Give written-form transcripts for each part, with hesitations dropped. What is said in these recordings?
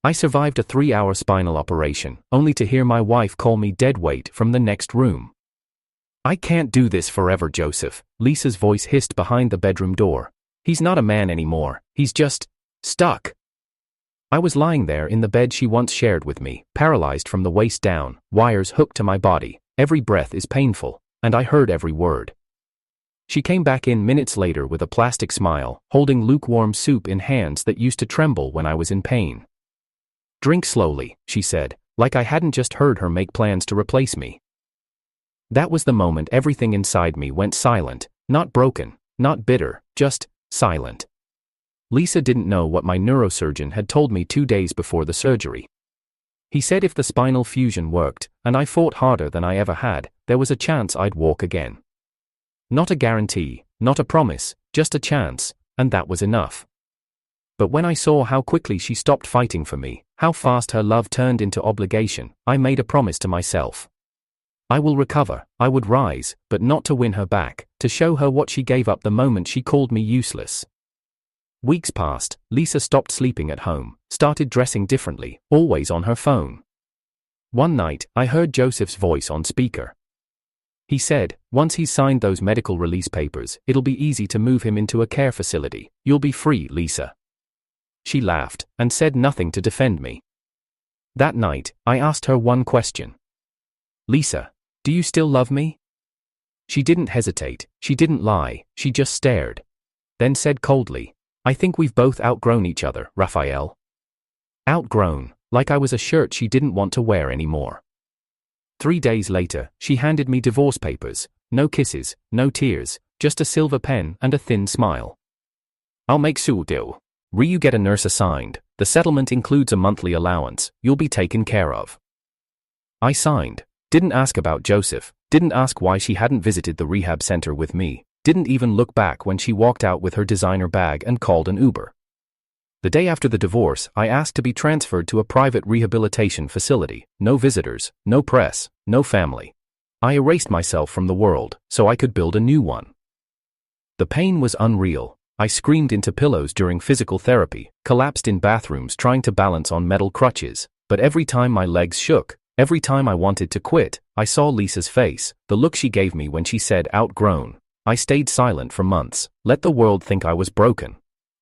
I survived a 3-hour spinal operation, only to hear my wife call me dead weight from the next room. I can't do this forever, Joseph, Lisa's voice hissed behind the bedroom door. He's not a man anymore, he's just stuck. I was lying there in the bed she once shared with me, paralyzed from the waist down, wires hooked to my body, every breath is painful, and I heard every word. She came back in minutes later with a plastic smile, holding lukewarm soup in hands that used to tremble when I was in pain. Drink slowly, she said, like I hadn't just heard her make plans to replace me. That was the moment everything inside me went silent, not broken, not bitter, just silent. Lisa didn't know what my neurosurgeon had told me 2 days before the surgery. He said if the spinal fusion worked, and I fought harder than I ever had, there was a chance I'd walk again. Not a guarantee, not a promise, just a chance, and that was enough. But when I saw how quickly she stopped fighting for me, how fast her love turned into obligation, I made a promise to myself. I will recover, I would rise, but not to win her back, to show her what she gave up the moment she called me useless. Weeks passed, Lisa stopped sleeping at home, started dressing differently, always on her phone. One night, I heard Joseph's voice on speaker. He said, once he's signed those medical release papers, it'll be easy to move him into a care facility. You'll be free, Lisa. She laughed, and said nothing to defend me. That night, I asked her one question. Lisa, do you still love me? She didn't hesitate, she didn't lie, she just stared. Then said coldly, I think we've both outgrown each other, Raphael. Outgrown, like I was a shirt she didn't want to wear anymore. 3 days later, she handed me divorce papers, no kisses, no tears, just a silver pen and a thin smile. I'll make sure deal. You get a nurse assigned, the settlement includes a monthly allowance, you'll be taken care of. I signed, didn't ask about Joseph, didn't ask why she hadn't visited the rehab center with me, didn't even look back when she walked out with her designer bag and called an Uber. The day after the divorce, I asked to be transferred to a private rehabilitation facility, no visitors, no press, no family. I erased myself from the world, so I could build a new one. The pain was unreal. I screamed into pillows during physical therapy, collapsed in bathrooms trying to balance on metal crutches, but every time my legs shook, every time I wanted to quit, I saw Lisa's face, the look she gave me when she said outgrown. I stayed silent for months, let the world think I was broken.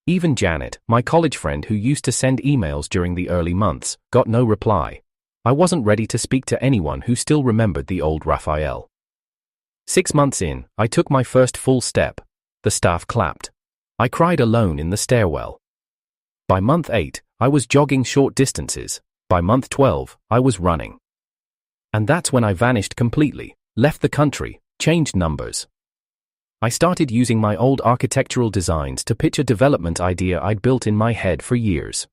Even Janet, my college friend who used to send emails during the early months, got no reply. I wasn't ready to speak to anyone who still remembered the old Raphael. 6 months in, I took my first full step. The staff clapped. I cried alone in the stairwell. By month 8, I was jogging short distances. By month 12, I was running. And that's when I vanished completely, left the country, changed numbers. I started using my old architectural designs to pitch a development idea I'd built in my head for years.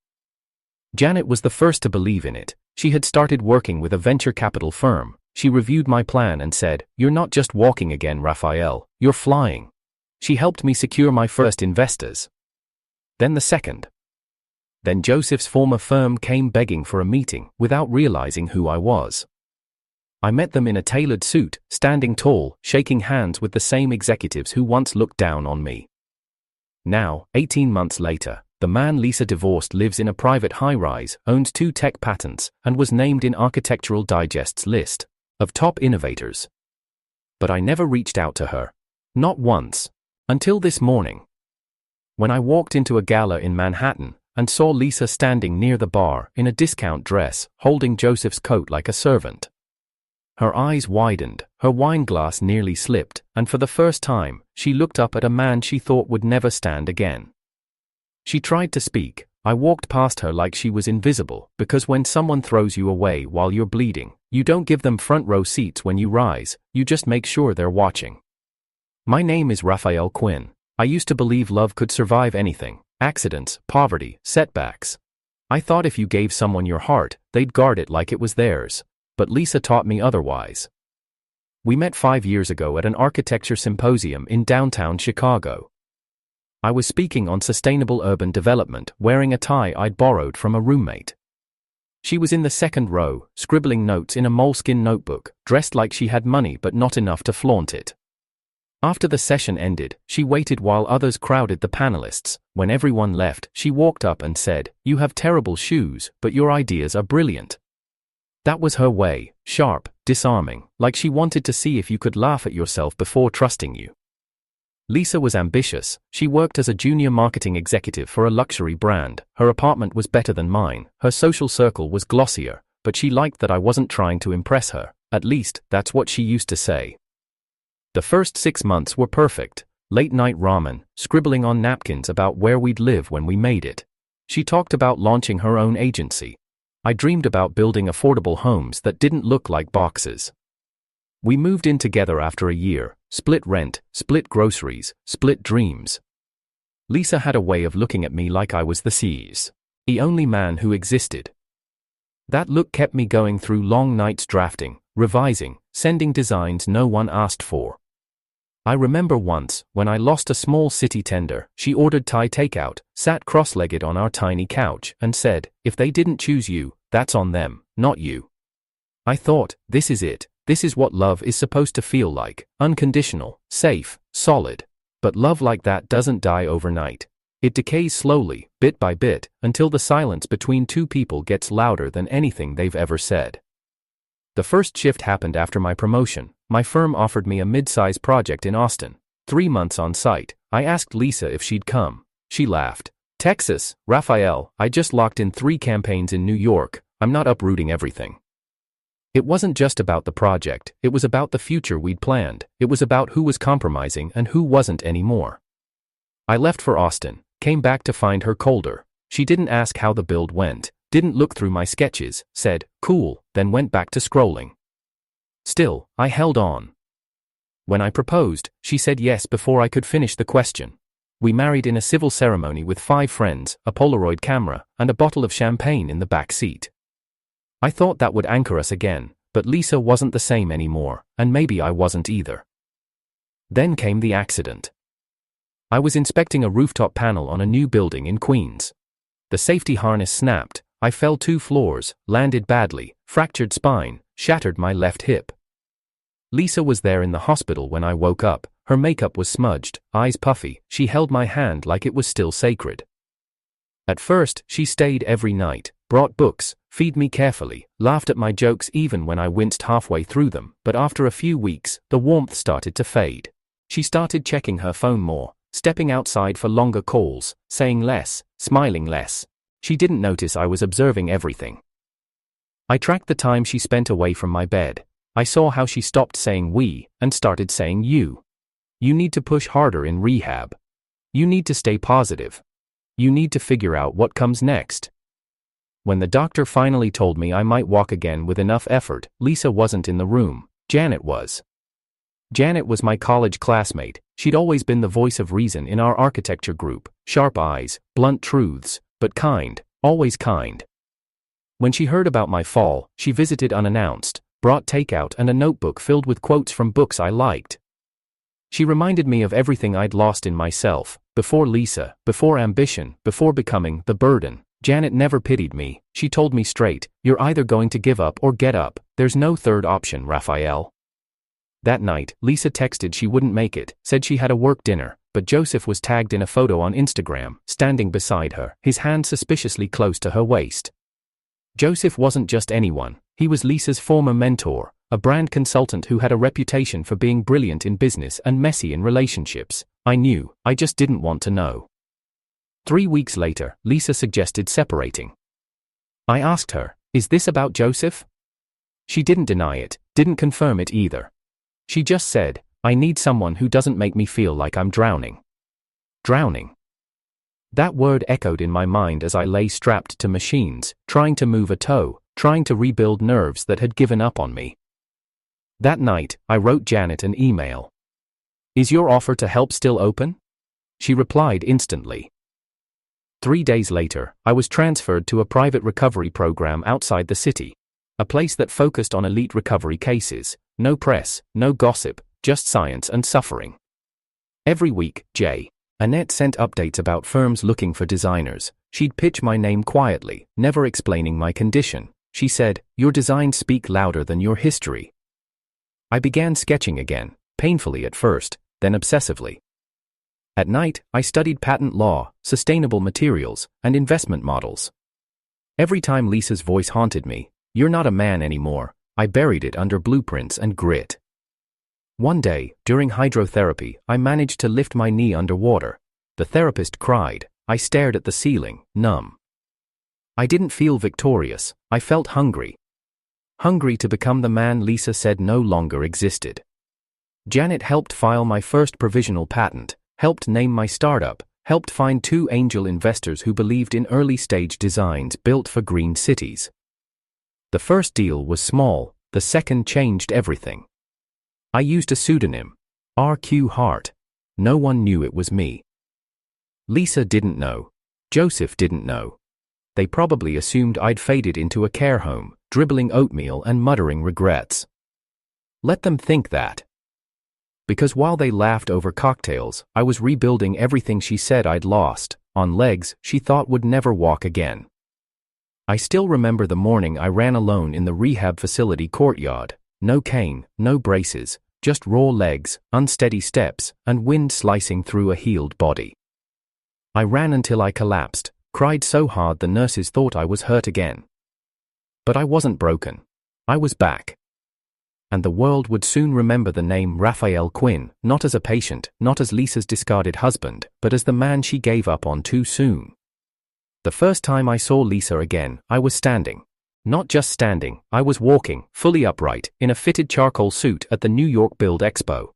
Janet was the first to believe in it. She had started working with a venture capital firm. She reviewed my plan and said, "You're not just walking again, Raphael, you're flying." She helped me secure my first investors. Then the second. Then Joseph's former firm came begging for a meeting without realizing who I was. I met them in a tailored suit, standing tall, shaking hands with the same executives who once looked down on me. Now, 18 months later, the man Lisa divorced lives in a private high-rise, owns 2 tech patents, and was named in Architectural Digest's list of top innovators. But I never reached out to her. Not once. Until this morning. When I walked into a gala in Manhattan and saw Lisa standing near the bar in a discount dress, holding Joseph's coat like a servant. Her eyes widened, her wine glass nearly slipped, and for the first time, she looked up at a man she thought would never stand again. She tried to speak. I walked past her like she was invisible, because when someone throws you away while you're bleeding, you don't give them front row seats when you rise, you just make sure they're watching. My name is Raphael Quinn. I used to believe love could survive anything, accidents, poverty, setbacks. I thought if you gave someone your heart, they'd guard it like it was theirs. But Lisa taught me otherwise. We met 5 years ago at an architecture symposium in downtown Chicago. I was speaking on sustainable urban development, wearing a tie I'd borrowed from a roommate. She was in the second row, scribbling notes in a moleskin notebook, dressed like she had money but not enough to flaunt it. After the session ended, she waited while others crowded the panelists, When everyone left, she walked up and said, "You have terrible shoes, but your ideas are brilliant." That was her way, sharp, disarming, like she wanted to see if you could laugh at yourself before trusting you. Lisa was ambitious. She worked as a junior marketing executive for a luxury brand. Her apartment was better than mine. Her social circle was glossier, but she liked that I wasn't trying to impress her. At least, that's what she used to say. The first 6 months were perfect. Late-night ramen, scribbling on napkins about where we'd live when we made it. She talked about launching her own agency. I dreamed about building affordable homes that didn't look like boxes. We moved in together after a year, split rent, split groceries, split dreams. Lisa had a way of looking at me like I was the only man who existed. That look kept me going through long nights drafting, revising, sending designs no one asked for. I remember once, when I lost a small city tender, she ordered Thai takeout, sat cross-legged on our tiny couch, and said, "If they didn't choose you, that's on them, not you." I thought, this is it. This is what love is supposed to feel like, unconditional, safe, solid. But love like that doesn't die overnight. It decays slowly, bit by bit, until the silence between two people gets louder than anything they've ever said. The first shift happened after my promotion. My firm offered me a mid-size project in Austin. 3 months on site. I asked Lisa if she'd come. She laughed. "Texas, Raphael, I just locked in 3 campaigns in New York. I'm not uprooting everything." It wasn't just about the project, it was about the future we'd planned. It was about who was compromising and who wasn't anymore. I left for Austin, came back to find her colder. She didn't ask how the build went, didn't look through my sketches, said, "Cool," then went back to scrolling. Still, I held on. When I proposed, she said yes before I could finish the question. We married in a civil ceremony with 5 friends, a Polaroid camera, and a bottle of champagne in the back seat. I thought that would anchor us again, but Lisa wasn't the same anymore, and maybe I wasn't either. Then came the accident. I was inspecting a rooftop panel on a new building in Queens. The safety harness snapped, I fell 2 floors, landed badly, fractured spine, shattered my left hip. Lisa was there in the hospital when I woke up. Her makeup was smudged, eyes puffy. She held my hand like it was still sacred. At first, she stayed every night, brought books, fed me carefully, laughed at my jokes even when I winced halfway through them, but after a few weeks, the warmth started to fade. She started checking her phone more, stepping outside for longer calls, saying less, smiling less. She didn't notice I was observing everything. I tracked the time she spent away from my bed. I saw how she stopped saying we, and started saying you. You need to push harder in rehab. You need to stay positive. You need to figure out what comes next. When the doctor finally told me I might walk again with enough effort, Lisa wasn't in the room. Janet was. Janet was my college classmate. She'd always been the voice of reason in our architecture group. Sharp eyes, blunt truths, but kind, always kind. When she heard about my fall, she visited unannounced, brought takeout and a notebook filled with quotes from books I liked. She reminded me of everything I'd lost in myself, before Lisa, before ambition, before becoming the burden. Janet never pitied me. She told me straight, "You're either going to give up or get up. There's no third option, Raphael." That night, Lisa texted she wouldn't make it, said she had a work dinner, but Joseph was tagged in a photo on Instagram, standing beside her, his hand suspiciously close to her waist. Joseph wasn't just anyone, he was Lisa's former mentor, a brand consultant who had a reputation for being brilliant in business and messy in relationships. I knew, I just didn't want to know. 3 weeks later, Lisa suggested separating. I asked her, "Is this about Joseph?" She didn't deny it, didn't confirm it either. She just said, "I need someone who doesn't make me feel like I'm drowning." Drowning. That word echoed in my mind as I lay strapped to machines, trying to move a toe, trying to rebuild nerves that had given up on me. That night, I wrote Janet an email. "Is your offer to help still open?" She replied instantly. 3 days later, I was transferred to a private recovery program outside the city. A place that focused on elite recovery cases. No press, no gossip, just science and suffering. Every week, Annette sent updates about firms looking for designers. She'd pitch my name quietly, never explaining my condition. She said, "Your designs speak louder than your history." I began sketching again, painfully at first, then obsessively. At night, I studied patent law, sustainable materials, and investment models. Every time Lisa's voice haunted me, "You're not a man anymore," I buried it under blueprints and grit. One day, during hydrotherapy, I managed to lift my knee underwater. The therapist cried. I stared at the ceiling, numb. I didn't feel victorious, I felt hungry. Hungry to become the man Lisa said no longer existed. Janet helped file my first provisional patent, helped name my startup, helped find 2 angel investors who believed in early-stage designs built for green cities. The first deal was small, the second changed everything. I used a pseudonym, R.Q. Hart. No one knew it was me. Lisa didn't know. Joseph didn't know. They probably assumed I'd faded into a care home, dribbling oatmeal and muttering regrets. Let them think that. Because while they laughed over cocktails, I was rebuilding everything she said I'd lost, on legs she thought would never walk again. I still remember the morning I ran alone in the rehab facility courtyard. No cane, no braces, just raw legs, unsteady steps, and wind slicing through a healed body. I ran until I collapsed, cried so hard the nurses thought I was hurt again. But I wasn't broken. I was back. And the world would soon remember the name Raphael Quinn, not as a patient, not as Lisa's discarded husband, but as the man she gave up on too soon. The first time I saw Lisa again, I was standing. Not just standing, I was walking, fully upright, in a fitted charcoal suit at the New York Build Expo.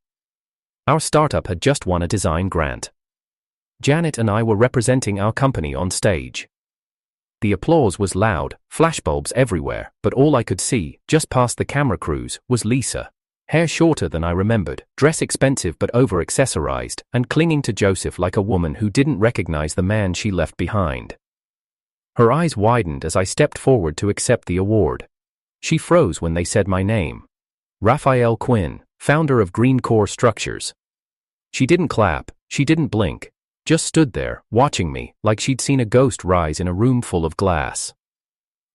Our startup had just won a design grant. Janet and I were representing our company on stage. The applause was loud, flashbulbs everywhere, but all I could see, just past the camera crews, was Lisa. Hair shorter than I remembered, dress expensive but over-accessorized, and clinging to Joseph like a woman who didn't recognize the man she left behind. Her eyes widened as I stepped forward to accept the award. She froze when they said my name. Raphael Quinn, founder of Green Core Structures. She didn't clap, she didn't blink. Just stood there, watching me, like she'd seen a ghost rise in a room full of glass.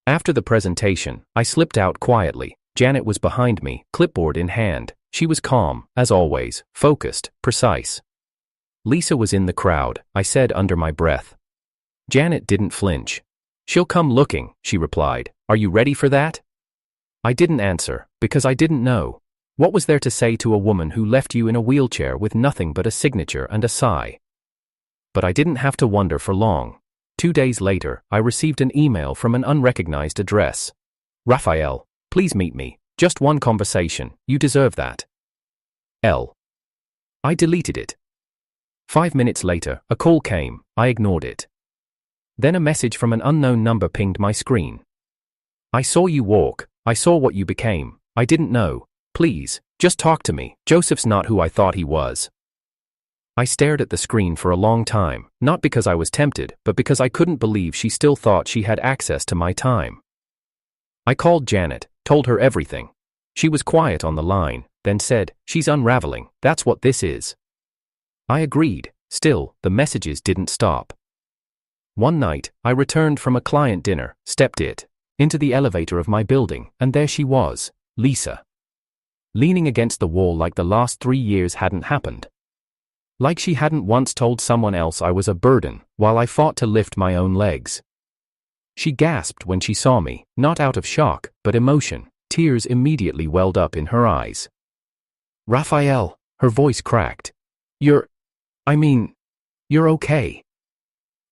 After the presentation, I slipped out quietly. Janet was behind me, clipboard in hand. She was calm, as always, focused, precise. Lisa was in the crowd, I said under my breath. Janet didn't flinch. "She'll come looking," she replied. "Are you ready for that?" I didn't answer, because I didn't know. What was there to say to a woman who left you in a wheelchair with nothing but a signature and a sigh? But I didn't have to wonder for long. 2 days later, I received an email from an unrecognized address. "Raphael, please meet me. Just one conversation. You deserve that. L." I deleted it. 5 minutes later, a call came. I ignored it. Then a message from an unknown number pinged my screen. "I saw you walk. I saw what you became. I didn't know. Please, just talk to me. Joseph's not who I thought he was." I stared at the screen for a long time, not because I was tempted, but because I couldn't believe she still thought she had access to my time. I called Janet, told her everything. She was quiet on the line, then said, "She's unraveling, that's what this is." I agreed. Still, the messages didn't stop. One night, I returned from a client dinner, stepped into the elevator of my building, and there she was, Lisa. Leaning against the wall like the last 3 years hadn't happened. Like she hadn't once told someone else I was a burden, while I fought to lift my own legs. She gasped when she saw me, not out of shock, but emotion. Tears immediately welled up in her eyes. "Raphael," her voice cracked. You're okay."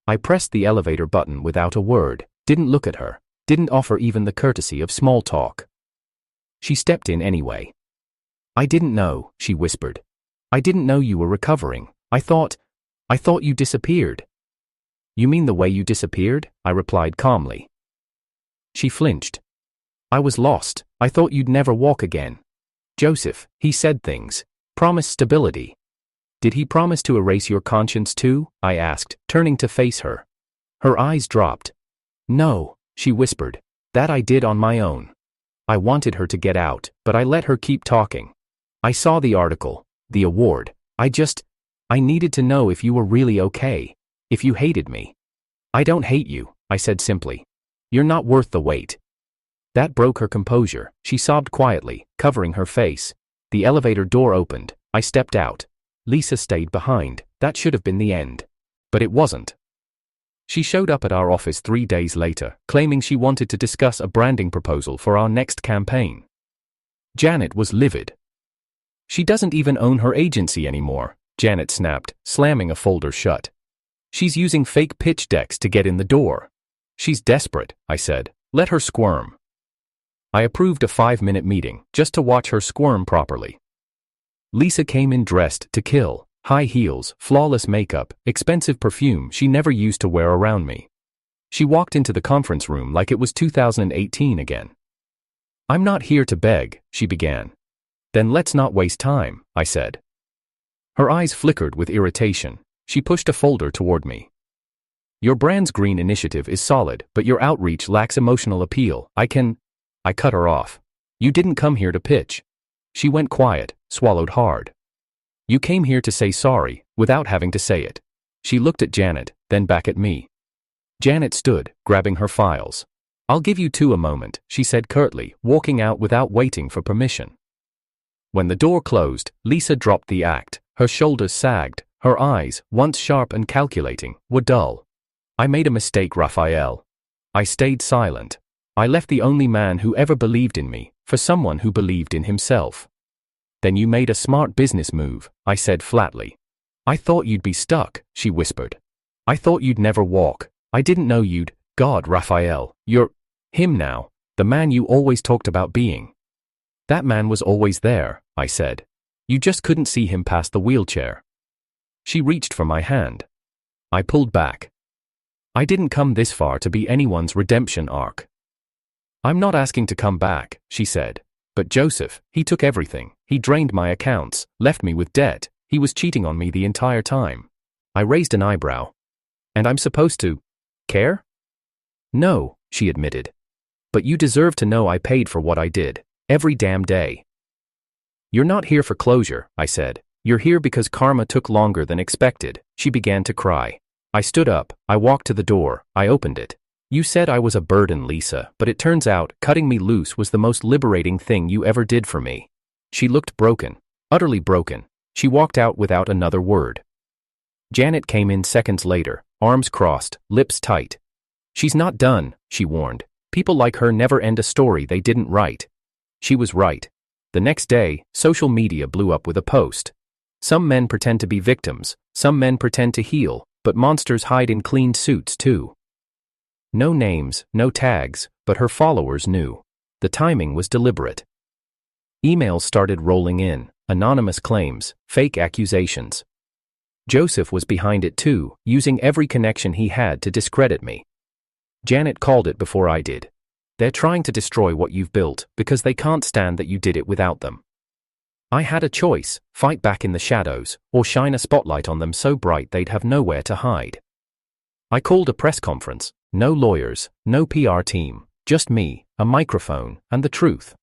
I pressed the elevator button without a word, didn't look at her, didn't offer even the courtesy of small talk. She stepped in anyway. "I didn't know," she whispered. "I didn't know you were recovering. I thought you disappeared." "You mean the way you disappeared?" I replied calmly. She flinched. "I was lost. I thought you'd never walk again. Joseph, he said things. Promised stability. Did he promise to erase your conscience too?" I asked, turning to face her. Her eyes dropped. "No," she whispered. "That I did on my own." I wanted her to get out, but I let her keep talking. "I saw the article, the award. I needed to know if you were really okay. If you hated me." "I don't hate you," I said simply. "You're not worth the wait." That broke her composure. She sobbed quietly, covering her face. The elevator door opened. I stepped out. Lisa stayed behind, That should have been the end. But it wasn't. She showed up at our office 3 days later, claiming she wanted to discuss a branding proposal for our next campaign. Janet was livid. She doesn't even own her agency anymore, Janet snapped, slamming a folder shut. She's using fake pitch decks to get in the door. She's desperate, I said. Let her squirm. I approved a 5-minute meeting, just to watch her squirm properly. Lisa came in dressed to kill. High heels, flawless makeup, expensive perfume she never used to wear around me. She walked into the conference room like it was 2018 again. "I'm not here to beg," she began. "Then let's not waste time," I said. Her eyes flickered with irritation. She pushed a folder toward me. "Your brand's green initiative is solid, but your outreach lacks emotional appeal. I cut her off. "You didn't come here to pitch." She went quiet, swallowed hard. "You came here to say sorry, without having to say it." She looked at Janet, then back at me. Janet stood, grabbing her files. "I'll give you two a moment," she said curtly, walking out without waiting for permission. When the door closed, Lisa dropped the act. Her shoulders sagged. Her eyes, once sharp and calculating, were dull. "I made a mistake, Raphael." I stayed silent. I left the only man who ever believed in me, for someone who believed in himself. "Then you made a smart business move," I said flatly. "I thought you'd be stuck," she whispered. "I thought you'd never walk. I didn't know you'd. God, Raphael, you're him now, the man you always talked about being." "That man was always there," I said. "You just couldn't see him past the wheelchair." She reached for my hand. I pulled back. I didn't come this far to be anyone's redemption arc. "I'm not asking to come back," she said. "But Joseph, he took everything. He drained my accounts, left me with debt. He was cheating on me the entire time." I raised an eyebrow. "And I'm supposed to care?" "No," she admitted. "But you deserve to know I paid for what I did. Every damn day." "You're not here for closure," I said. "You're here because karma took longer than expected." She began to cry. I stood up. I walked to the door. I opened it. "You said I was a burden, Lisa, but it turns out cutting me loose was the most liberating thing you ever did for me." She looked broken. Utterly broken. She walked out without another word. Janet came in seconds later, arms crossed, lips tight. "She's not done," she warned. "People like her never end a story they didn't write." She was right. The next day, social media blew up with a post. "Some men pretend to be victims, some men pretend to heal, but monsters hide in clean suits too." No names, no tags, but her followers knew. The timing was deliberate. Emails started rolling in, anonymous claims, fake accusations. Joseph was behind it too, using every connection he had to discredit me. Janet called it before I did. "They're trying to destroy what you've built, because they can't stand that you did it without them." I had a choice: fight back in the shadows, or shine a spotlight on them so bright they'd have nowhere to hide. I called a press conference. No lawyers, no PR team, just me, a microphone, and the truth.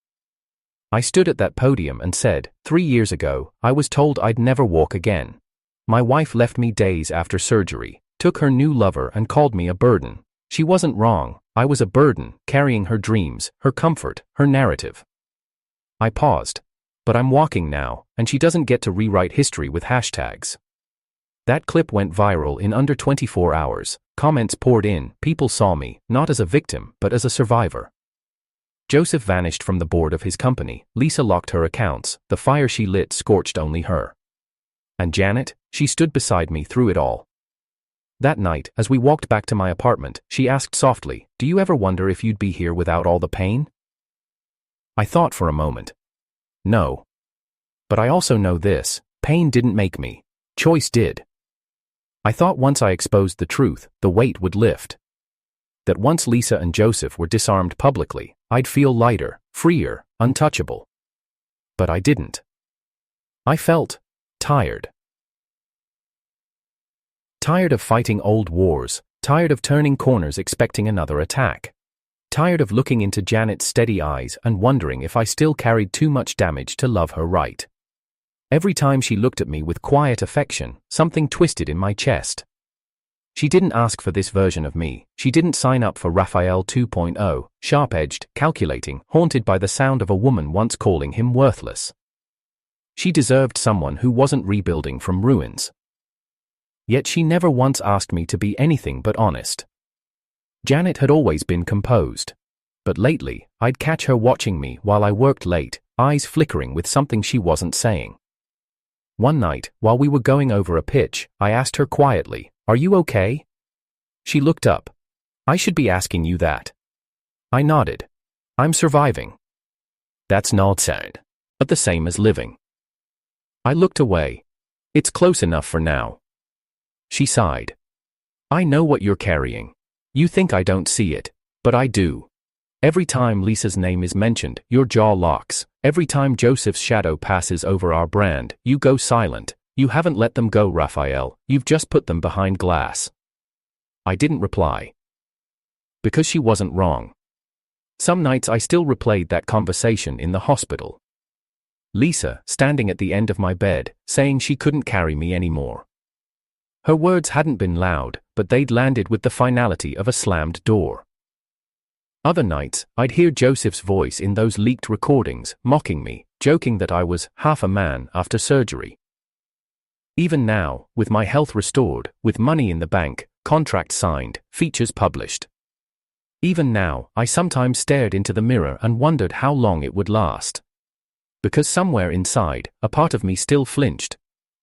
I stood at that podium and said, 3 years ago, I was told I'd never walk again. My wife left me days after surgery, took her new lover and called me a burden. She wasn't wrong. I was a burden, carrying her dreams, her comfort, her narrative. I paused. But I'm walking now, and she doesn't get to rewrite history with hashtags. That clip went viral in under 24 hours. Comments poured in. People saw me, not as a victim, but as a survivor. Joseph vanished from the board of his company. Lisa locked her accounts. The fire she lit scorched only her. And Janet, she stood beside me through it all. That night, as we walked back to my apartment, she asked softly, "Do you ever wonder if you'd be here without all the pain?" I thought for a moment. No. But I also know this: pain didn't make me. Choice did. I thought once I exposed the truth, the weight would lift. That once Lisa and Joseph were disarmed publicly, I'd feel lighter, freer, untouchable. But I didn't. I felt tired. Tired of fighting old wars, tired of turning corners expecting another attack. Tired of looking into Janet's steady eyes and wondering if I still carried too much damage to love her right. Every time she looked at me with quiet affection, something twisted in my chest. She didn't ask for this version of me. She didn't sign up for Raphael 2.0, sharp-edged, calculating, haunted by the sound of a woman once calling him worthless. She deserved someone who wasn't rebuilding from ruins. Yet she never once asked me to be anything but honest. Janet had always been composed. But lately, I'd catch her watching me while I worked late, eyes flickering with something she wasn't saying. One night, while we were going over a pitch, I asked her quietly, "Are you okay?" She looked up. "I should be asking you that." I nodded. "I'm surviving." "That's not sad. But the same as living." I looked away. "It's close enough for now." She sighed. "I know what you're carrying. You think I don't see it, but I do. Every time Lisa's name is mentioned, your jaw locks. Every time Joseph's shadow passes over our brand, you go silent. You haven't let them go, Raphael. You've just put them behind glass." I didn't reply. Because she wasn't wrong. Some nights I still replayed that conversation in the hospital. Lisa, standing at the end of my bed, saying she couldn't carry me anymore. Her words hadn't been loud, but they'd landed with the finality of a slammed door. Other nights, I'd hear Joseph's voice in those leaked recordings, mocking me, joking that I was half a man after surgery. Even now, with my health restored, with money in the bank, contracts signed, features published. Even now, I sometimes stared into the mirror and wondered how long it would last. Because somewhere inside, a part of me still flinched,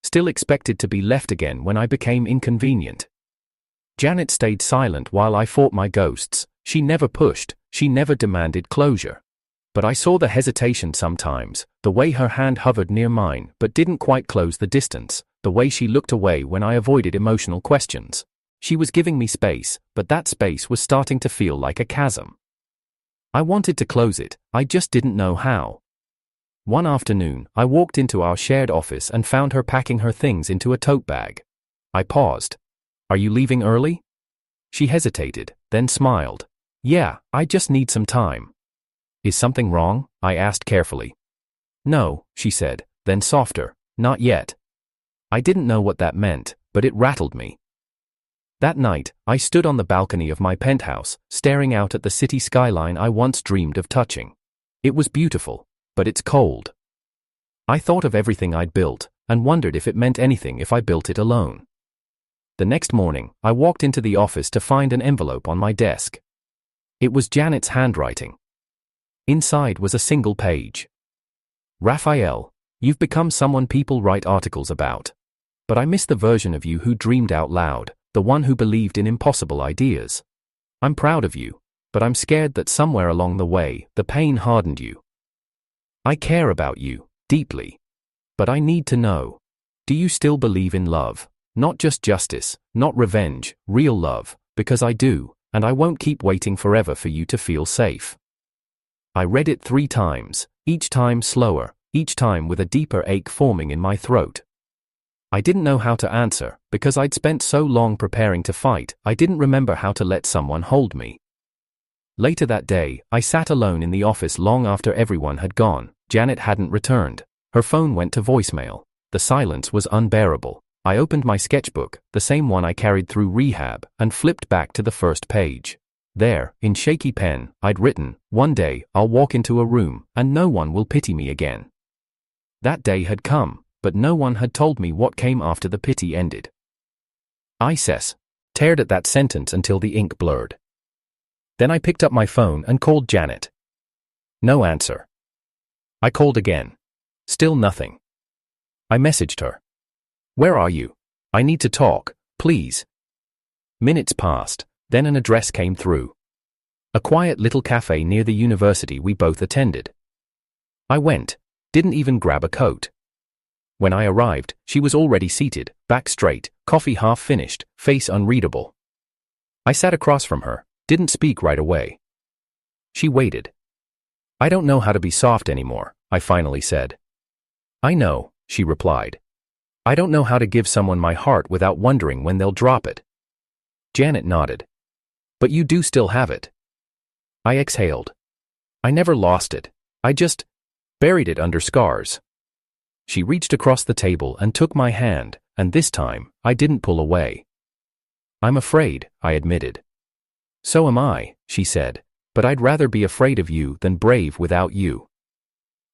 still expected to be left again when I became inconvenient. Janet stayed silent while I fought my ghosts. She never pushed, she never demanded closure. But I saw the hesitation sometimes, the way her hand hovered near mine but didn't quite close the distance, the way she looked away when I avoided emotional questions. She was giving me space, but that space was starting to feel like a chasm. I wanted to close it, I just didn't know how. One afternoon, I walked into our shared office and found her packing her things into a tote bag. I paused. "Are you leaving early?" She hesitated, then smiled. "Yeah, I just need some time." "Is something wrong?" I asked carefully. "No," she said, then softer, "Not yet." I didn't know what that meant, but it rattled me. That night, I stood on the balcony of my penthouse, staring out at the city skyline I once dreamed of touching. It was beautiful, but it's cold. I thought of everything I'd built, and wondered if it meant anything if I built it alone. The next morning, I walked into the office to find an envelope on my desk. It was Janet's handwriting. Inside was a single page. "Raphael, you've become someone people write articles about. But I miss the version of you who dreamed out loud, the one who believed in impossible ideas. I'm proud of you, but I'm scared that somewhere along the way, the pain hardened you. I care about you, deeply. But I need to know, do you still believe in love? Not just justice, not revenge, real love, because I do, and I won't keep waiting forever for you to feel safe." I read it 3 times, each time slower, each time with a deeper ache forming in my throat. I didn't know how to answer, because I'd spent so long preparing to fight, I didn't remember how to let someone hold me. Later that day, I sat alone in the office long after everyone had gone. Janet hadn't returned. Her phone went to voicemail. The silence was unbearable. I opened my sketchbook, the same one I carried through rehab, and flipped back to the first page. There, in shaky pen, I'd written, "One day, I'll walk into a room, and no one will pity me again." That day had come, but no one had told me what came after the pity ended. I stared at that sentence until the ink blurred. Then I picked up my phone and called Janet. No answer. I called again. Still nothing. I messaged her. "Where are you? I need to talk, please." Minutes passed, then an address came through. A quiet little cafe near the university we both attended. I went, didn't even grab a coat. When I arrived, she was already seated, back straight, coffee half finished, face unreadable. I sat across from her, didn't speak right away. She waited. "I don't know how to be soft anymore," I finally said. "I know," she replied. "I don't know how to give someone my heart without wondering when they'll drop it." Janet nodded. "But you do still have it." I exhaled. "I never lost it. I just buried it under scars." She reached across the table and took my hand, and this time, I didn't pull away. "I'm afraid," I admitted. "So am I," she said, "but I'd rather be afraid of you than brave without you."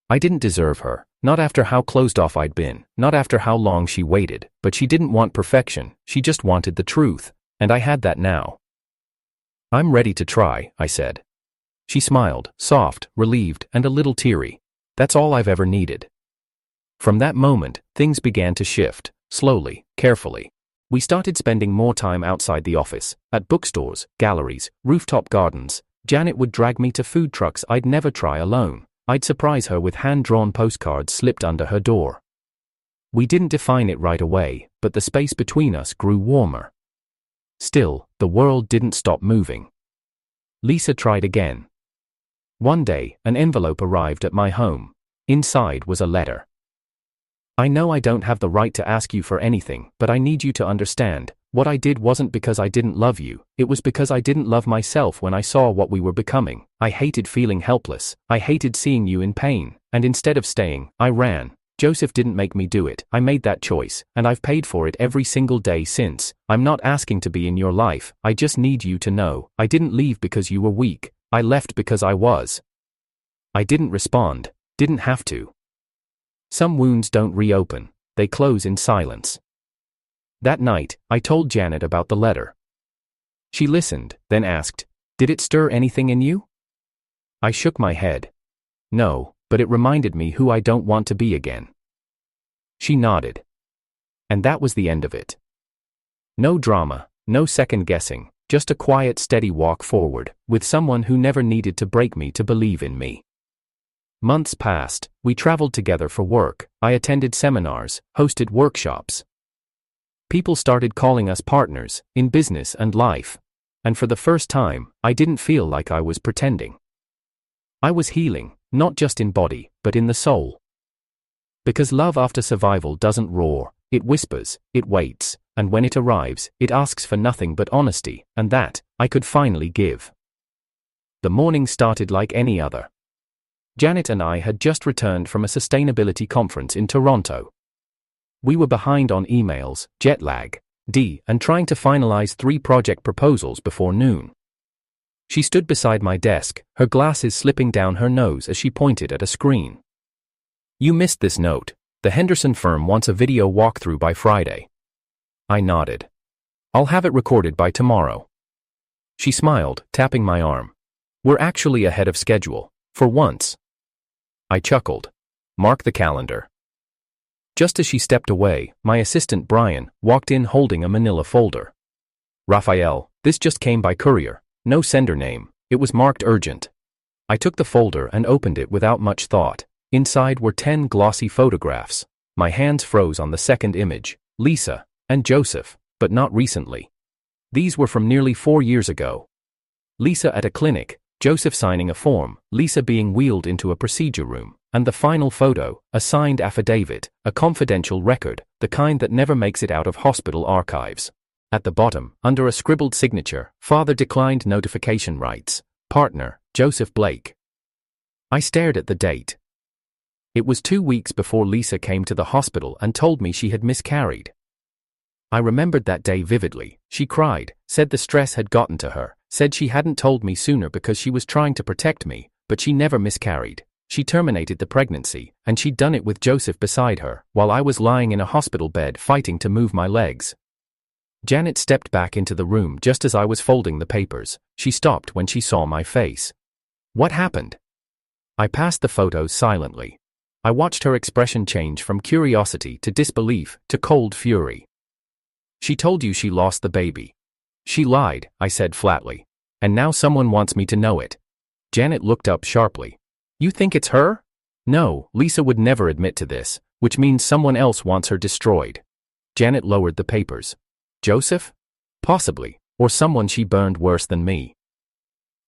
I didn't deserve her, not after how closed off I'd been, not after how long she waited, but she didn't want perfection, she just wanted the truth, and I had that now. I'm ready to try, I said. She smiled, soft, relieved, and a little teary. That's all I've ever needed. From that moment, things began to shift, slowly, carefully. We started spending more time outside the office, at bookstores, galleries, rooftop gardens. Janet would drag me to food trucks I'd never try alone. I'd surprise her with hand-drawn postcards slipped under her door. We didn't define it right away, but the space between us grew warmer. Still, the world didn't stop moving. Lisa tried again. One day, an envelope arrived at my home. Inside was a letter. I know I don't have the right to ask you for anything, but I need you to understand. What I did wasn't because I didn't love you, it was because I didn't love myself when I saw what we were becoming. I hated feeling helpless, I hated seeing you in pain, and instead of staying, I ran. Joseph didn't make me do it, I made that choice, and I've paid for it every single day since. I'm not asking to be in your life, I just need you to know, I didn't leave because you were weak, I left because I was. I didn't respond, didn't have to. Some wounds don't reopen, they close in silence. That night, I told Janet about the letter. She listened, then asked, "Did it stir anything in you?" I shook my head. No, but it reminded me who I don't want to be again. She nodded. And that was the end of it. No drama, no second guessing, just a quiet, steady walk forward, with someone who never needed to break me to believe in me. Months passed, we traveled together for work, I attended seminars, hosted workshops. People started calling us partners, in business and life. And for the first time, I didn't feel like I was pretending. I was healing, not just in body, but in the soul. Because love after survival doesn't roar, it whispers, it waits, and when it arrives, it asks for nothing but honesty, and that, I could finally give. The morning started like any other. Janet and I had just returned from a sustainability conference in Toronto. We were behind on emails, jet lag, and trying to finalize 3 project proposals before noon. She stood beside my desk, her glasses slipping down her nose as she pointed at a screen. "You missed this note. The Henderson firm wants a video walkthrough by Friday." I nodded. "I'll have it recorded by tomorrow." She smiled, tapping my arm. "We're actually ahead of schedule, for once." I chuckled. "Mark the calendar." Just as she stepped away, my assistant Brian walked in holding a manila folder. "Raphael, this just came by courier. No sender name. It was marked urgent." I took the folder and opened it without much thought. Inside were 10 glossy photographs. My hands froze on the second image, Lisa, and Joseph, but not recently. These were from nearly 4 years ago. Lisa at a clinic, Joseph signing a form, Lisa being wheeled into a procedure room, and the final photo, a signed affidavit, a confidential record, the kind that never makes it out of hospital archives. At the bottom, under a scribbled signature, father declined notification rights, partner, Joseph Blake. I stared at the date. It was 2 weeks before Lisa came to the hospital and told me she had miscarried. I remembered that day vividly. She cried, said the stress had gotten to her, said she hadn't told me sooner because she was trying to protect me, but she never miscarried. She terminated the pregnancy, and she'd done it with Joseph beside her, while I was lying in a hospital bed fighting to move my legs. Janet stepped back into the room just as I was folding the papers. She stopped when she saw my face. "What happened?" I passed the photos silently. I watched her expression change from curiosity to disbelief to cold fury. "She told you she lost the baby." "She lied," I said flatly. "And now someone wants me to know it." Janet looked up sharply. "You think it's her?" "No, Lisa would never admit to this, which means someone else wants her destroyed." Janet lowered the papers. "Joseph? Possibly, or someone she burned worse than me."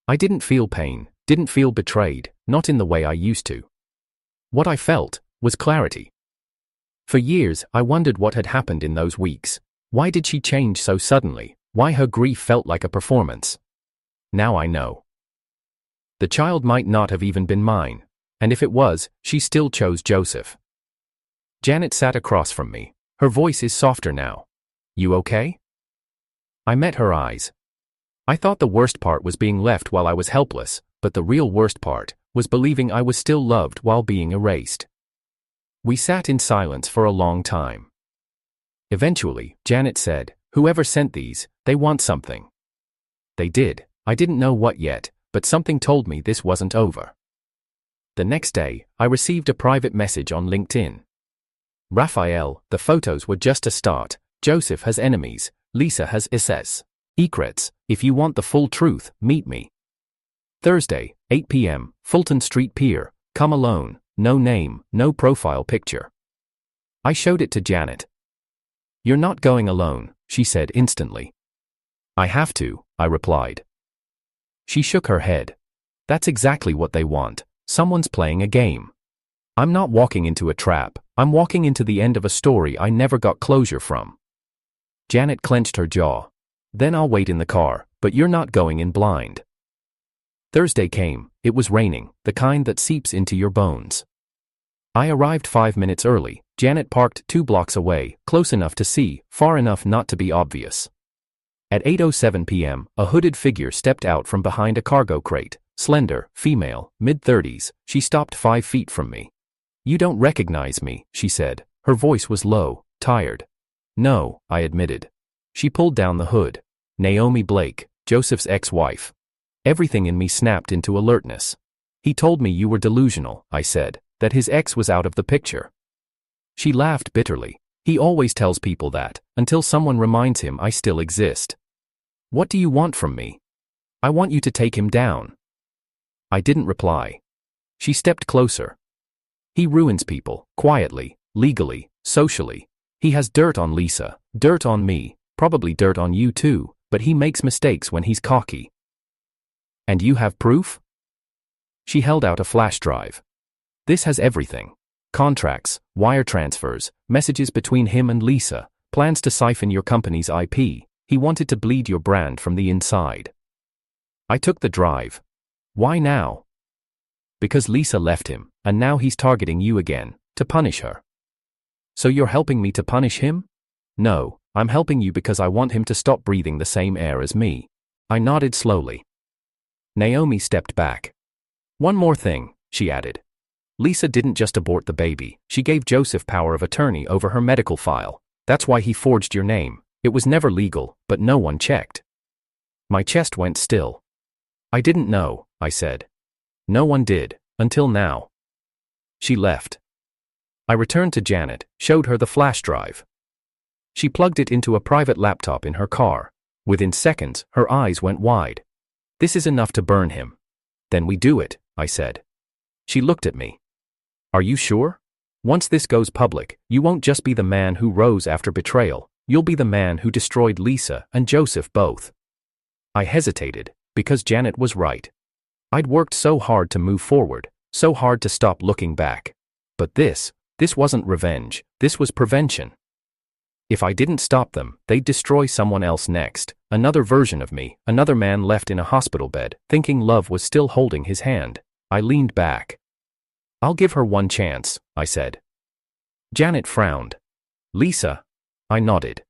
I didn't feel pain, didn't feel betrayed, not in the way I used to. What I felt was clarity. For years, I wondered what had happened in those weeks. Why did she change so suddenly? Why her grief felt like a performance? Now I know. The child might not have even been mine, and if it was, she still chose Joseph. Janet sat across from me. Her voice is softer now. "You okay?" I met her eyes. I thought the worst part was being left while I was helpless, but the real worst part was believing I was still loved while being erased. We sat in silence for a long time. Eventually, Janet said, "Whoever sent these, they want something." They did. I didn't know what yet, but something told me this wasn't over. The next day, I received a private message on LinkedIn. "Raphael, the photos were just a start. Joseph has enemies. Lisa has SS. Ekrets. If you want the full truth, meet me. Thursday, 8 p.m., Fulton Street Pier. Come alone. No name, no profile picture." I showed it to Janet. "You're not going alone," she said instantly. "I have to," I replied. She shook her head. "That's exactly what they want. Someone's playing a game. I'm not walking into a trap. I'm walking into the end of a story I never got closure from." Janet clenched her jaw. "Then I'll wait in the car, but you're not going in blind." Thursday came. It was raining, the kind that seeps into your bones. I arrived 5 minutes early. Janet parked 2 blocks away, close enough to see, far enough not to be obvious. At 8:07 p.m., a hooded figure stepped out from behind a cargo crate. Slender, female, mid-30s, she stopped 5 feet from me. "You don't recognize me," she said. Her voice was low, tired. "No," I admitted. She pulled down the hood. "Naomi Blake, Joseph's ex-wife." Everything in me snapped into alertness. "He told me you were delusional," I said, "that his ex was out of the picture." She laughed bitterly. "He always tells people that, until someone reminds him I still exist." "What do you want from me?" "I want you to take him down." I didn't reply. She stepped closer. "He ruins people, quietly, legally, socially. He has dirt on Lisa, dirt on me, probably dirt on you too, but he makes mistakes when he's cocky." "And you have proof?" She held out a flash drive. "This has everything. Contracts, wire transfers, messages between him and Lisa, plans to siphon your company's IP. He wanted to bleed your brand from the inside." I took the drive. "Why now?" "Because Lisa left him, and now he's targeting you again, to punish her." "So you're helping me to punish him?" "No, I'm helping you because I want him to stop breathing the same air as me." I nodded slowly. Naomi stepped back. "One more thing," she added. "Lisa didn't just abort the baby, she gave Joseph power of attorney over her medical file. That's why he forged your name. It was never legal, but no one checked." My chest went still. "I didn't know," I said. "No one did, until now." She left. I returned to Janet, showed her the flash drive. She plugged it into a private laptop in her car. Within seconds, her eyes went wide. "This is enough to burn him." "Then we do it," I said. She looked at me. "Are you sure? Once this goes public, you won't just be the man who rose after betrayal, you'll be the man who destroyed Lisa and Joseph both." I hesitated, because Janet was right. I'd worked so hard to move forward, so hard to stop looking back. But this wasn't revenge, this was prevention. If I didn't stop them, they'd destroy someone else next, another version of me, another man left in a hospital bed, thinking love was still holding his hand. I leaned back. "I'll give her one chance," I said. Janet frowned. "Lisa?" I nodded.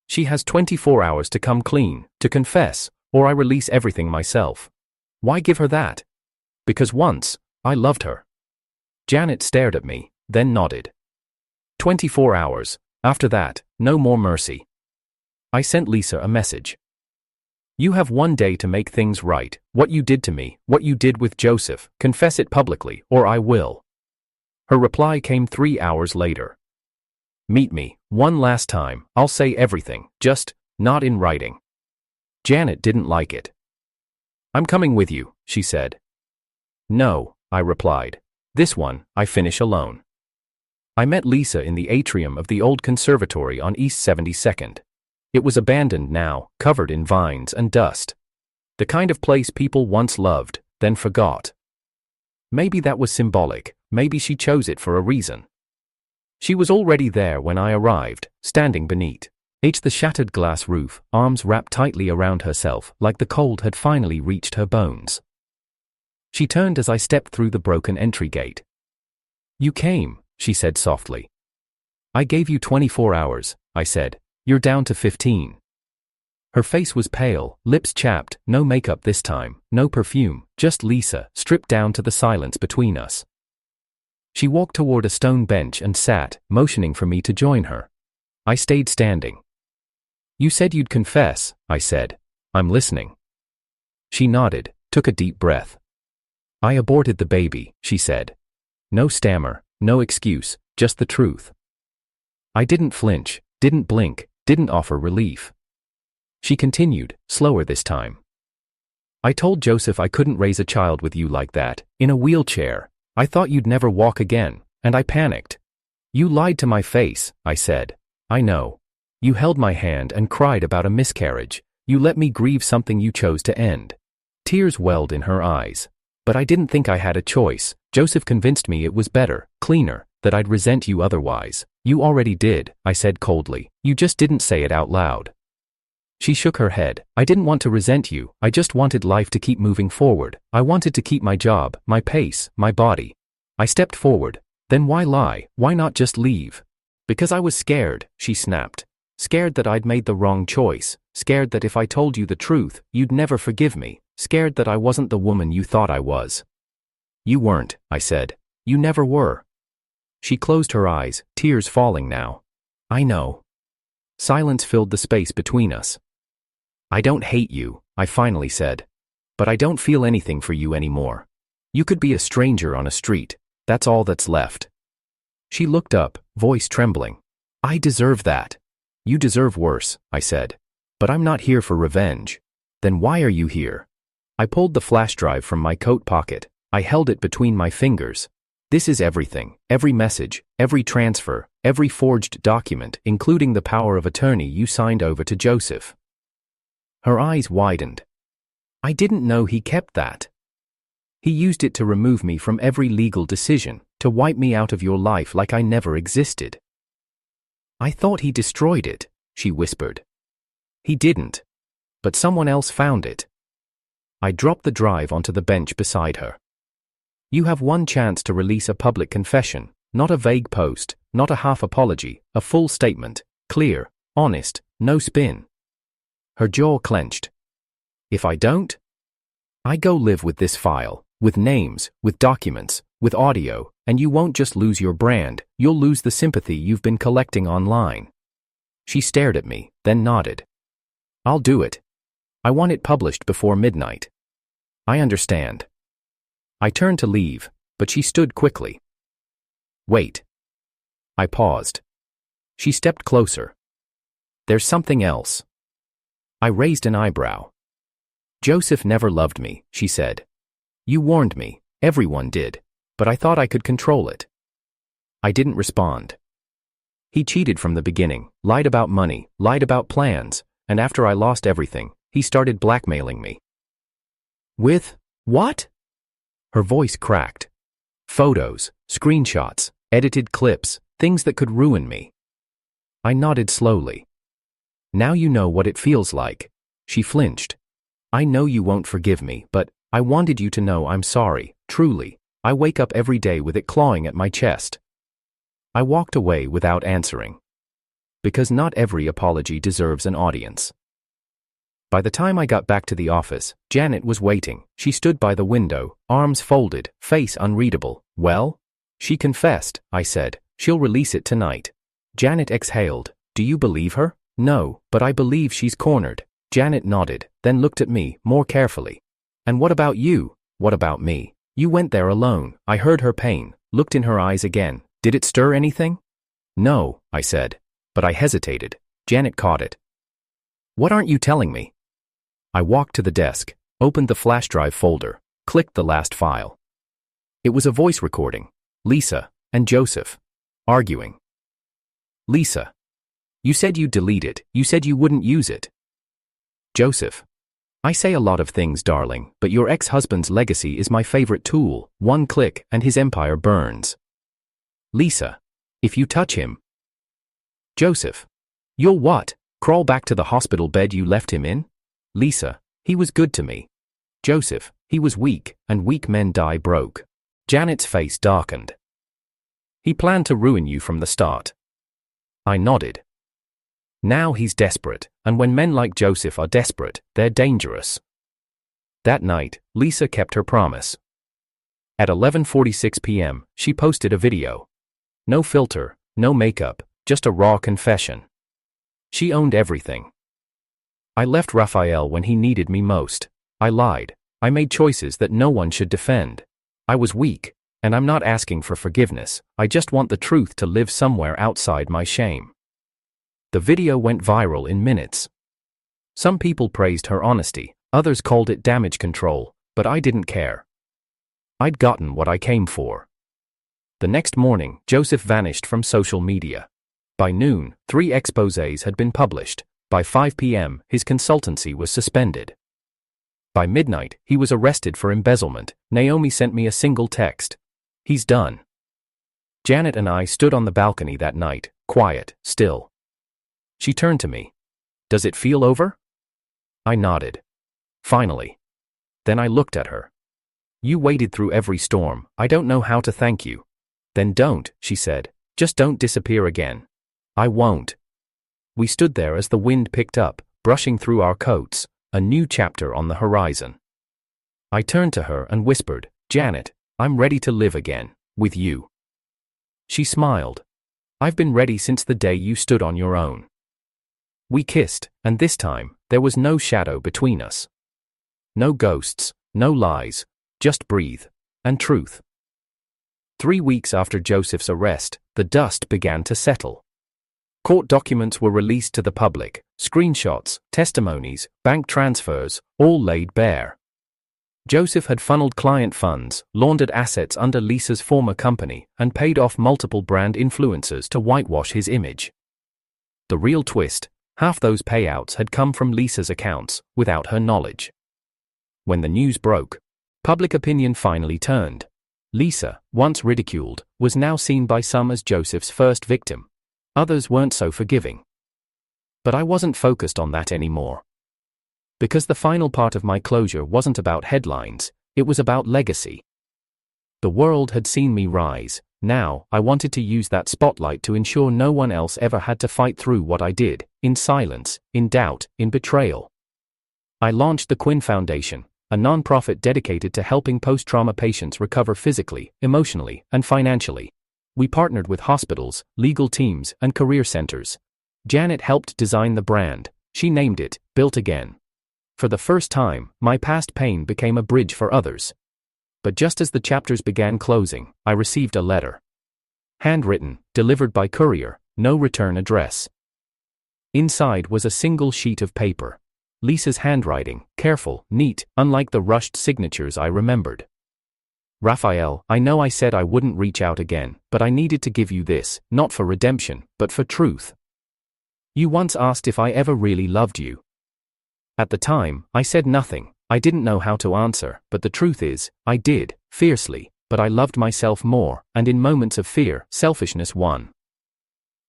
"She has 24 hours to come clean, to confess, or I release everything myself." "Why give her that?" "Because once, I loved her." Janet stared at me, then nodded. 24 hours. After that, no more mercy. I sent Lisa a message. "You have 1 day to make things right. What you did to me, what you did with Joseph, confess it publicly, or I will." Her reply came 3 hours later. "Meet me, one last time, I'll say everything, just, not in writing." Janet didn't like it. "I'm coming with you," she said. "No," I replied. "This one, I finish alone." I met Lisa in the atrium of the old conservatory on East 72nd. It was abandoned now, covered in vines and dust. The kind of place people once loved, then forgot. Maybe that was symbolic, maybe she chose it for a reason. She was already there when I arrived, standing beneath the shattered glass roof, arms wrapped tightly around herself, like the cold had finally reached her bones. She turned as I stepped through the broken entry gate. "You came," she said softly. "I gave you 24 hours, I said. You're down to 15. Her face was pale, lips chapped, no makeup this time, no perfume, just Lisa, stripped down to the silence between us. She walked toward a stone bench and sat, motioning for me to join her. I stayed standing. "You said you'd confess," I said. "I'm listening." She nodded, took a deep breath. "I aborted the baby," she said. No stammer, no excuse, just the truth. I didn't flinch, didn't blink, didn't offer relief. She continued, slower this time. "I told Joseph I couldn't raise a child with you like that, in a wheelchair. I thought you'd never walk again, and I panicked. You lied to my face," I said. "I know. You held my hand and cried about a miscarriage. You let me grieve something you chose to end." Tears welled in her eyes. "But I didn't think I had a choice. Joseph convinced me it was better, cleaner, that I'd resent you otherwise. You already did," I said coldly. "You just didn't say it out loud." She shook her head. "I didn't want to resent you, I just wanted life to keep moving forward. I wanted to keep my job, my pace, my body." I stepped forward. "Then why lie? Why not just leave?" "Because I was scared," she snapped. "Scared that I'd made the wrong choice. Scared that if I told you the truth, you'd never forgive me. Scared that I wasn't the woman you thought I was." "You weren't," I said. "You never were." She closed her eyes, tears falling now. "I know." Silence filled the space between us. "I don't hate you," I finally said. "But I don't feel anything for you anymore. You could be a stranger on a street. That's all that's left." She looked up, voice trembling. "I deserve that." "You deserve worse," I said. "But I'm not here for revenge." "Then why are you here?" I pulled the flash drive from my coat pocket. I held it between my fingers. "This is everything, every message, every transfer, every forged document, including the power of attorney you signed over to Joseph." Her eyes widened. "I didn't know he kept that." "He used it to remove me from every legal decision, to wipe me out of your life like I never existed." "I thought he destroyed it," she whispered. "He didn't. But someone else found it." I dropped the drive onto the bench beside her. "You have one chance to release a public confession, not a vague post, not a half apology, a full statement, clear, honest, no spin." Her jaw clenched. "If I don't?" "I go live with this file, with names, with documents, with audio, and you won't just lose your brand, you'll lose the sympathy you've been collecting online." She stared at me, then nodded. "I'll do it. I want it published before midnight." "I understand." I turned to leave, but she stood quickly. "Wait." I paused. She stepped closer. "There's something else." I raised an eyebrow. "Joseph never loved me," she said. "You warned me, everyone did, but I thought I could control it." I didn't respond. "He cheated from the beginning, lied about money, lied about plans, and after I lost everything, he started blackmailing me." "With what?" Her voice cracked. "Photos, screenshots, edited clips, things that could ruin me." I nodded slowly. "Now you know what it feels like." She flinched. "I know you won't forgive me, but I wanted you to know I'm sorry, truly. I wake up every day with it clawing at my chest." I walked away without answering. Because not every apology deserves an audience. By the time I got back to the office, Janet was waiting. She stood by the window, arms folded, face unreadable. "Well?" "She confessed," I said. "She'll release it tonight." Janet exhaled. "Do you believe her?" "No, but I believe she's cornered." Janet nodded, then looked at me, more carefully. "And what about you? What about me? You went there alone." I heard her pain, looked in her eyes again. "Did it stir anything?" "No," I said. But I hesitated. Janet caught it. "What aren't you telling me?" I walked to the desk, opened the flash drive folder, clicked the last file. It was a voice recording. Lisa and Joseph arguing. "Lisa, you said you'd delete it. You said you wouldn't use it." "Joseph, I say a lot of things, darling, but your ex-husband's legacy is my favorite tool. One click and his empire burns." "Lisa, if you touch him." "Joseph, you'll what? Crawl back to the hospital bed you left him in?" "Lisa, he was good to me." "Joseph, he was weak, and weak men die broke." Janet's face darkened. "He planned to ruin you from the start." I nodded. Now he's desperate, and when men like Joseph are desperate, they're dangerous. That night, Lisa kept her promise. At 11:46 p.m., she posted a video. No filter, no makeup, just a raw confession. She owned everything. I left Raphael when he needed me most. I lied. I made choices that no one should defend. I was weak, and I'm not asking for forgiveness. I just want the truth to live somewhere outside my shame. The video went viral in minutes. Some people praised her honesty, others called it damage control, but I didn't care. I'd gotten what I came for. The next morning, Joseph vanished from social media. By noon, 3 exposés had been published. By 5 p.m., his consultancy was suspended. By midnight, he was arrested for embezzlement. Naomi sent me a single text. He's done. Janet and I stood on the balcony that night, quiet, still. She turned to me. Does it feel over? I nodded. Finally. Then I looked at her. You waded through every storm. I don't know how to thank you. Then don't, she said. Just don't disappear again. I won't. We stood there as the wind picked up, brushing through our coats, a new chapter on the horizon. I turned to her and whispered, Janet, I'm ready to live again, with you. She smiled. I've been ready since the day you stood on your own. We kissed, and this time, there was no shadow between us. No ghosts, no lies, just breathe, and truth. 3 weeks after Joseph's arrest, the dust began to settle. Court documents were released to the public, screenshots, testimonies, bank transfers, all laid bare. Joseph had funneled client funds, laundered assets under Lisa's former company, and paid off multiple brand influencers to whitewash his image. The real twist, half those payouts had come from Lisa's accounts, without her knowledge. When the news broke, public opinion finally turned. Lisa, once ridiculed, was now seen by some as Joseph's first victim. Others weren't so forgiving. But I wasn't focused on that anymore. Because the final part of my closure wasn't about headlines, it was about legacy. The world had seen me rise. Now, I wanted to use that spotlight to ensure no one else ever had to fight through what I did, in silence, in doubt, in betrayal. I launched the Quinn Foundation, a non-profit dedicated to helping post-trauma patients recover physically, emotionally, and financially. We partnered with hospitals, legal teams, and career centers. Janet helped design the brand. She named it, Built Again. For the first time, my past pain became a bridge for others. But just as the chapters began closing, I received a letter. Handwritten, delivered by courier, no return address. Inside was a single sheet of paper. Lisa's handwriting, careful, neat, unlike the rushed signatures I remembered. Raphael, I know I said I wouldn't reach out again, but I needed to give you this, not for redemption, but for truth. You once asked if I ever really loved you. At the time, I said nothing. I didn't know how to answer, but the truth is, I did, fiercely, but I loved myself more, and in moments of fear, selfishness won.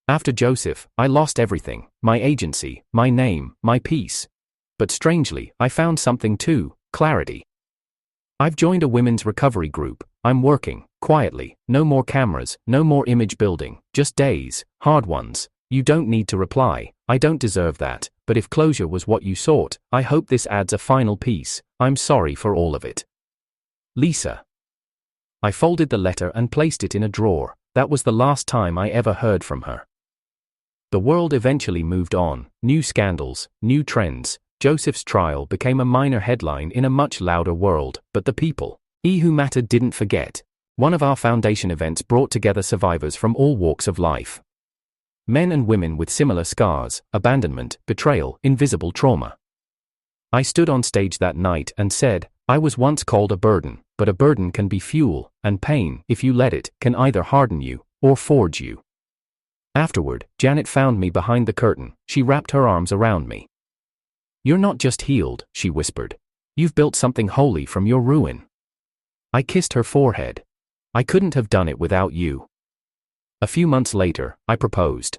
After Joseph, I lost everything, my agency, my name, my peace. But strangely, I found something too, clarity. I've joined a women's recovery group. I'm working, quietly, no more cameras, no more image building, just days, hard ones. You don't need to reply, I don't deserve that, but if closure was what you sought, I hope this adds a final piece. I'm sorry for all of it. Lisa. I folded the letter and placed it in a drawer. That was the last time I ever heard from her. The world eventually moved on, new scandals, new trends. Joseph's trial became a minor headline in a much louder world, but the people, who mattered didn't forget. One of our foundation events brought together survivors from all walks of life. Men and women with similar scars, abandonment, betrayal, invisible trauma. I stood on stage that night and said, I was once called a burden, but a burden can be fuel, and pain, if you let it, can either harden you, or forge you. Afterward, Janet found me behind the curtain. She wrapped her arms around me. You're not just healed, she whispered. You've built something holy from your ruin. I kissed her forehead. I couldn't have done it without you. A few months later, I proposed.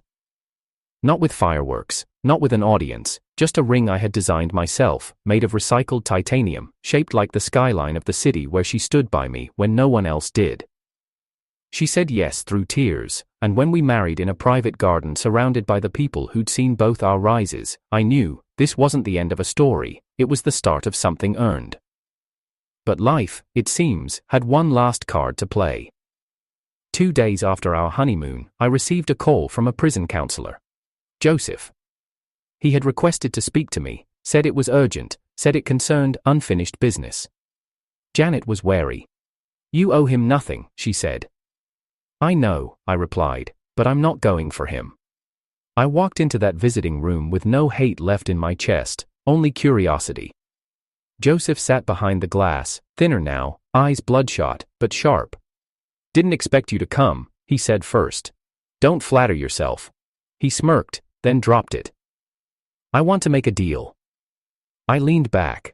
Not with fireworks, not with an audience, just a ring I had designed myself, made of recycled titanium, shaped like the skyline of the city where she stood by me when no one else did. She said yes through tears, and when we married in a private garden surrounded by the people who'd seen both our rises, I knew this wasn't the end of a story, it was the start of something earned. But life, it seems, had one last card to play. 2 days after our honeymoon, I received a call from a prison counselor. Joseph. He had requested to speak to me, said it was urgent, said it concerned unfinished business. Janet was wary. You owe him nothing, she said. I know, I replied, but I'm not going for him. I walked into that visiting room with no hate left in my chest, only curiosity. Joseph sat behind the glass, thinner now, eyes bloodshot, but sharp. Didn't expect you to come, he said first. Don't flatter yourself. He smirked, then dropped it. I want to make a deal. I leaned back.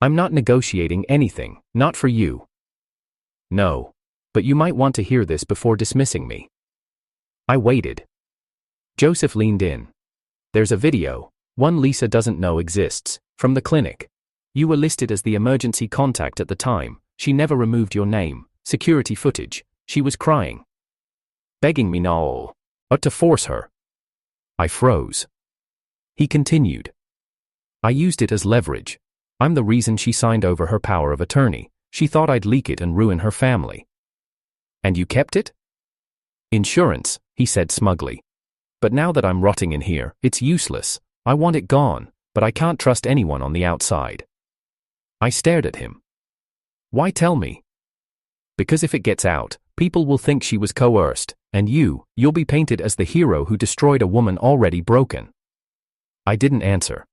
I'm not negotiating anything, not for you. No. But you might want to hear this before dismissing me. I waited. Joseph leaned in. There's a video, one Lisa doesn't know exists, from the clinic. You were listed as the emergency contact at the time, she never removed your name, security footage, she was crying. Begging me not to force her. I froze. He continued. I used it as leverage. I'm the reason she signed over her power of attorney, she thought I'd leak it and ruin her family. And you kept it? Insurance, he said smugly. But now that I'm rotting in here, it's useless. I want it gone, but I can't trust anyone on the outside. I stared at him. Why tell me? Because if it gets out, people will think she was coerced, and you'll be painted as the hero who destroyed a woman already broken. I didn't answer.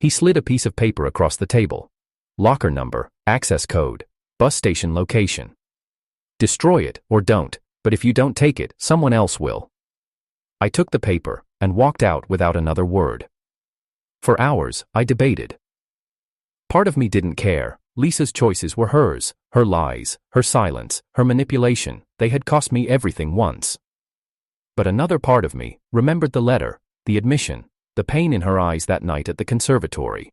He slid a piece of paper across the table. Locker number, access code, bus station location. Destroy it, or don't, but if you don't take it, someone else will. I took the paper, and walked out without another word. For hours, I debated. Part of me didn't care. Lisa's choices were hers, her lies, her silence, her manipulation, they had cost me everything once. But another part of me remembered the letter, the admission, the pain in her eyes that night at the conservatory.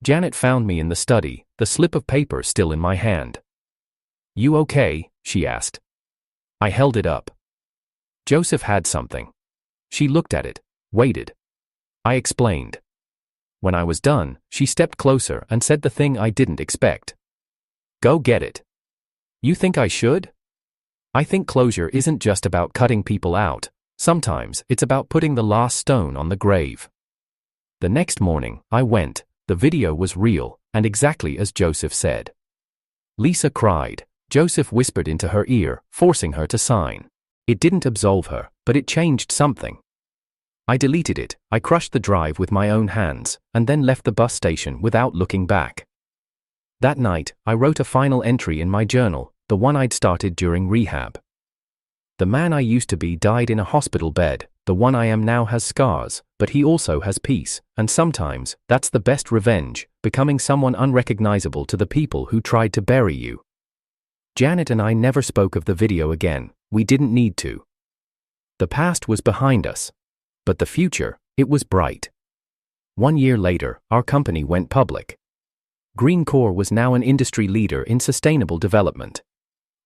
Janet found me in the study, the slip of paper still in my hand. You okay? She asked. I held it up. Joseph had something. She looked at it, waited. I explained. When I was done, she stepped closer and said the thing I didn't expect. Go get it. You think I should? I think closure isn't just about cutting people out. Sometimes it's about putting the last stone on the grave. The next morning, I went. The video was real, and exactly as Joseph said. Lisa cried. Joseph whispered into her ear, forcing her to sign. It didn't absolve her, but it changed something. I deleted it, I crushed the drive with my own hands, and then left the bus station without looking back. That night, I wrote a final entry in my journal, the one I'd started during rehab. The man I used to be died in a hospital bed, the one I am now has scars, but he also has peace, and sometimes, that's the best revenge, becoming someone unrecognizable to the people who tried to bury you. Janet and I never spoke of the video again, we didn't need to. The past was behind us. But the future, it was bright. 1 year later, our company went public. Green Core was now an industry leader in sustainable development.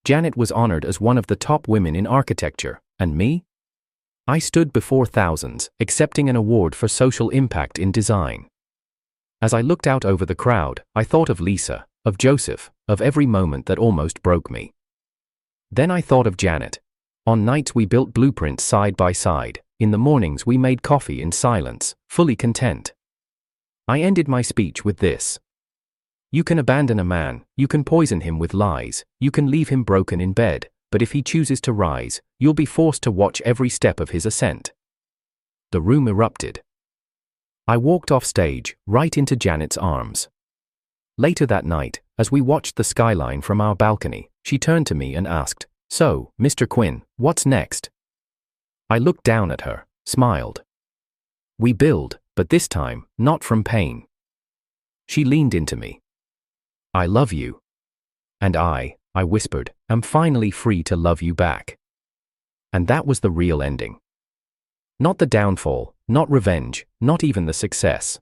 Janet was honored as one of the top women in architecture, and me? I stood before thousands, accepting an award for social impact in design. As I looked out over the crowd, I thought of Lisa, of Joseph, of every moment that almost broke me. Then I thought of Janet. On nights we built blueprints side by side, in the mornings we made coffee in silence, fully content. I ended my speech with this. You can abandon a man, you can poison him with lies, you can leave him broken in bed, but if he chooses to rise, you'll be forced to watch every step of his ascent. The room erupted. I walked off stage, right into Janet's arms. Later that night, as we watched the skyline from our balcony, she turned to me and asked, "So, Mr. Quinn, what's next?" I looked down at her, smiled. We build, but this time, not from pain. She leaned into me. I love you. And I whispered, am finally free to love you back. And that was the real ending. Not the downfall, not revenge, not even the success.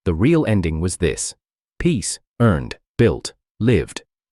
The real ending was this. Peace, earned, built, lived.